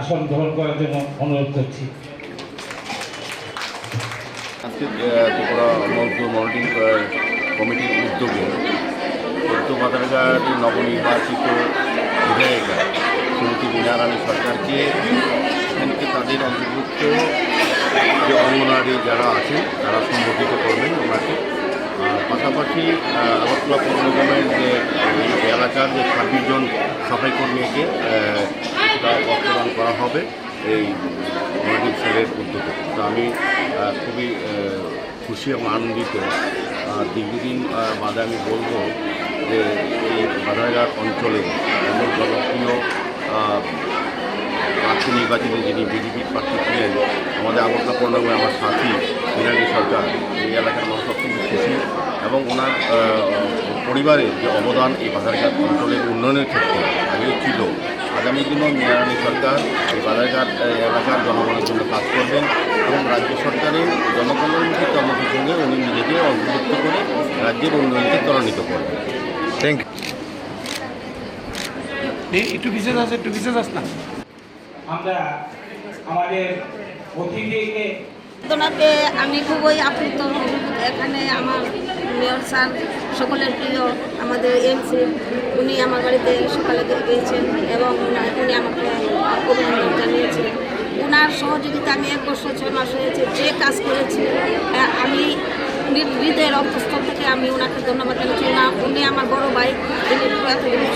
আসন গ্রহণ করার জন্য অনুরোধ করছি। আজকে ত্রিপুরা মনিটরিং কমিটির উদ্যোগে বাজারঘাটের নবনির্বাচিত বিধায়িকা শ্রীমতী বীণা রানী সরকারকে এখানকে তাদের অন্তর্ভুক্ত যে অঙ্গনওয়াড়ি যারা আছেন তারা সম্বোধিত করবেন ওনাকে। পাশাপাশি আগরতলা পৌর নিগমের যে এলাকার যে 26 জন সাফাই কর্মীকে বস্ত্রদান করা হবে এই মনিটরিং সেলের উদ্যোগে। তো আমি খুবই খুশি এবং আনন্দিত। দীর্ঘদিন বাদে আমি বলবো যে এই বাজারঘাট অঞ্চলে এমন জনপ্রিয় প্রার্থী নির্বাচিত যিনি বিজেপির প্রার্থী ছিলেন আমাদের আগরতলা পৌর নিগমে আমার সাথী বীণা সরকার, এই এলাকার মানুষ অত্যন্ত খুশি এবং ওনার পরিবারের যে অবদান এই বাজারঘাট অঞ্চলের উন্নয়নের ক্ষেত্রে আগেও ছিল। আগামী দিনেও বীণা সরকার এই বাজারঘাট এলাকার জনগণের জন্য কাজ করবেন এবং রাজ্য সরকারের জনকল্যাণমুখী কর্মসূচির সঙ্গে উনি নিজেকে অন্তর্ভুক্ত করে রাজ্যের উন্নয়নকে ত্বরান্বিত করবেন। Thank you. একটু বিশেষ আছে না আমরা আমাদের অতিথিকে ওনাকে আমি খুবই আপ্লুত। এখানে আমার মেয়র স্যার সকলের প্রিয় আমাদের এমসি উনি আমার বাড়িতে সকালে গিয়েছেন এবং উনি আমাকে অভিনন্দন জানিয়েছেন। ওনার সহযোগিতা আমি 1 বছর 6 মাস হয়েছে যে কাজ করেছি আমি হৃদয়ের অন্তঃস্থল থেকে আমি ওনাকে ধন্যবাদ জানাচ্ছি। উনি আমার বড় ভাই, তিনি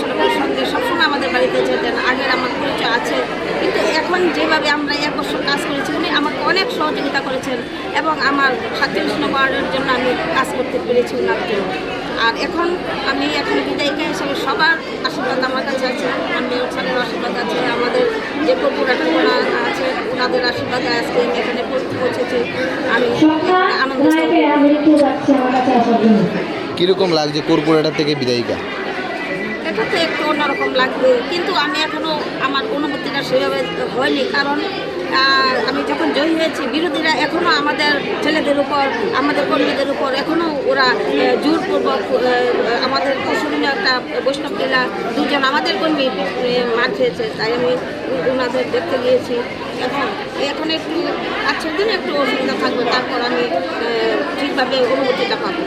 সরকারের সঙ্গে সবসময় আমাদের বাড়িতে যেতেন, আগের আমার পরিচয় আছে। কিন্তু এখন যেভাবে আমরা 1 বছর কাজ করেছি উনি আমাকে অনেক সহযোগিতা করেছেন এবং আমার 37 নম্বর ওয়ার্ডের জন্য আমি কাজ করতে পেরেছি ওনাকে। আর এখন আমি এখন বিদায়িকা হিসেবে সবার আশীর্বাদ আমার কাছে আছে, আমার মেয়র স্যারের আশীর্বাদ আছে, আমাদের যে কর্পোরেটর আছে ওনাদের আশীর্বাদে আজকে আমি এখানে পৌঁছেছি। আমি আনন্দ। কীরকম লাগছে কর্পোরেটর থেকে বিদায়িকা? এটা তো একটু অন্যরকম লাগবে, কিন্তু আমি এখনও আমার অনুভূতিটা সেভাবে হয়নি। কারণ আমি যখন জয়ী হয়েছি বিরোধীরা এখনও আমাদের ছেলেদের উপর, আমাদের কর্মীদের উপর এখনও ওরা জোরপূর্বক আমাদের পশুবিনা একটা বৈষ্ণব জেলা 2 জন আমাদের কর্মী মার খেয়েছে। তাই আমি ওনাদের দেখতে গিয়েছি। এখন একটু 5-6 দিন একটু অসুবিধা থাকবে, তারপর আমি ঠিকভাবে অনুভূতিটা পাবো।